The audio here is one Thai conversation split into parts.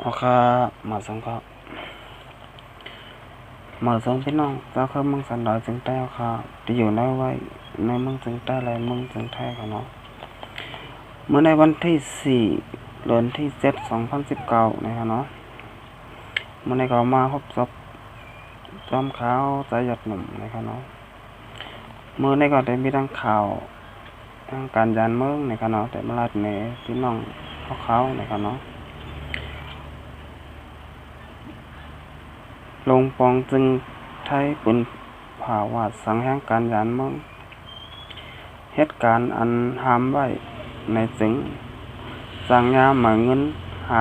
โอเคมาส่งครับมาส่งพี่น้องเจ้าคือเมืองสันดอยจึงใต้ครับที่อยู่ในไว้ในเมืองจึงใต้และเมืองจึงไทยครับเนาะเมื่อในวันที่4 เดือนที่7 2019นะครับเนาะเมื่อในก็มาพบศพจอมขาวใจหยดหนุ่มนะครับเนาะเมื่อในก็ได้มีทั้งข่าวทางการยานเมืองนะครับเนาะแต่มาลาดเนพี่น้องเขานะครับเนาะลงปองจึงไทยเป็นภาวะสังแห่งการยานเมืองเหตุการณ์อันห้ามไว้ในจึงสั่งยาหมายเงิน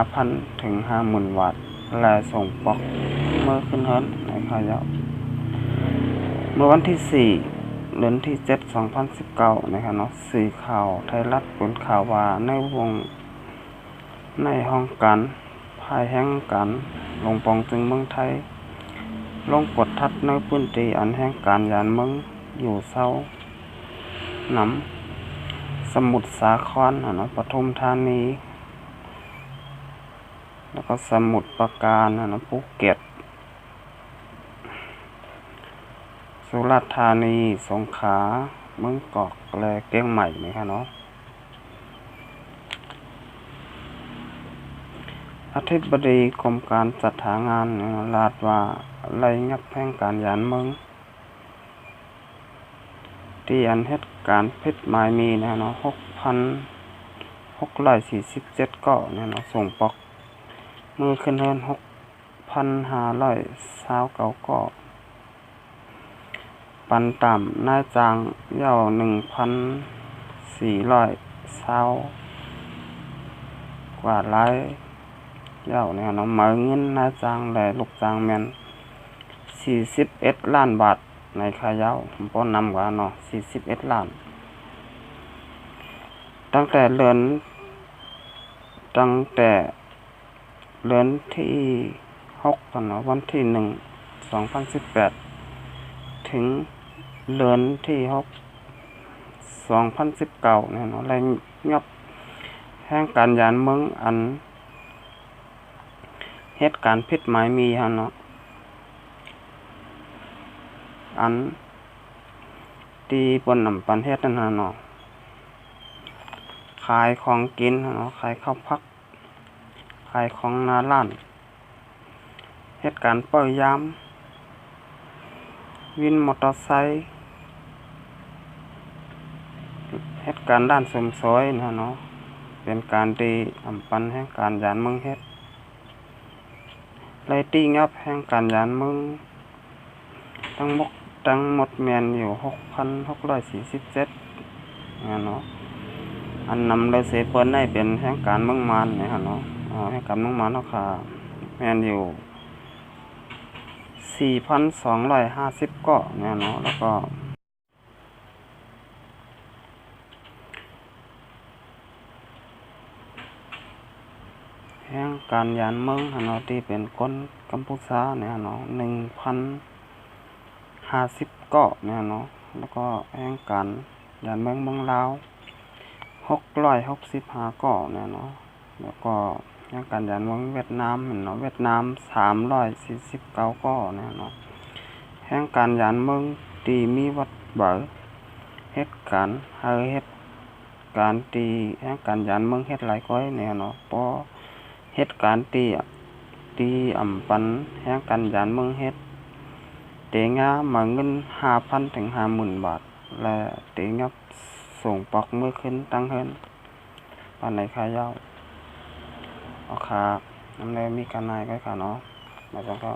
5,000 ถึง 50,000 บาทและส่งปอกเมื่อขึ้นเฮิรนในขายาวเมื่อวันที่4 เดือนที่7 2019นะครับเนาะสื่อข่าวไทยรัฐเป็นข่าวว่าในห้องการภายแห่งการลงปองจึงเมืองไทยลงกดทัดในพื้นที่อันแห่งการยานเมืองอยู่เศร้าน้ำสมุทรสาครนะปทุมธานีแล้วก็สมุทรปราการนะภูเก็ตสุราษฎร์ธานีสงขลาเมืองกอกและเชียงใหม่นะครับเนาะอธิบดีกรมการจัดหางานลาดว่าไล่งับแห่งการยานเมืองที่อันเหตุการณ์ผิดหมายมีนะเนาะ6,647 ก้อนะเนาะส่งปอกมือขึ้นเฮิรน6,529 ก้อปันต่ำนายจ้างเย่า1,420 กว่าหลายเย่าเนี่ยเนาะหมายเงินนายจ้างและลูกจ้างแม่น41 ล้านบาทในขายาวผมป้อนนำกว่าเนาะ41 ล้านตั้งแต่เดือนที่6เนาะวันที่1 2018ถึงเดือนที่6 2019เนี่ยเนาะและงับแห่งการยานเมืองอันเหตุการณ์ผิดหมายมีฮะเนาะอันที่บนนำปันเฮ็ดนั่นเนาะขายของกินเนาะขายข้าวพักขายของหน้าร้านเหตุการณ์เปิดยามวินมอเตอร์ไซค์เหตุการณ์ด้านเสริมสวยนะเนาะเป็นการที่อำปันแห่งการยานเมืองเฮ็ดไล่ตีงับแห่งการยานเมืองทั้งหมดแม่นอยู่ 6,647นะเนาะอันนำเลยเสเปิ้นได้เป็นแห่งการเมืองมานนะเนาะแห่งการเมืองมานเนาะค่ะแม่นอยู่ 4,250 ก้อเนี่ยเนาะแล้วก็แห่งการยานเมืองเนาะที่เป็นคนกัมพูชาเนี่ยเนาะ1,050 ก้อเนี่ยเนาะแล้วก็แห่งการยานเมืองเมืองลาว665 ก้อเนี่ยเนาะแล้วก็แห่งการยานเมืองเวียดนามเนาะเวียดนาม349 ก้อเนี่ยเนาะแห่งการยานเมืองที่มีวัดเบอเหตุการณ์เหตุการณ์ที่แห่งการยานเมืองเฮ็ดหลายก้อยเนี่ยเนาะเพราะเหตุการณ์ที่อำปันแห่งการยานเมืองเฮ็ดเตงามาเงิน 5,000 ถึง 50,000 บาทและเตงับส่งปอกมือขึ้นตั้งเฮิรนปันในขายาวเอาค่ะน้ำแดงมีการนายก็ค่ะเนาะมาจังก็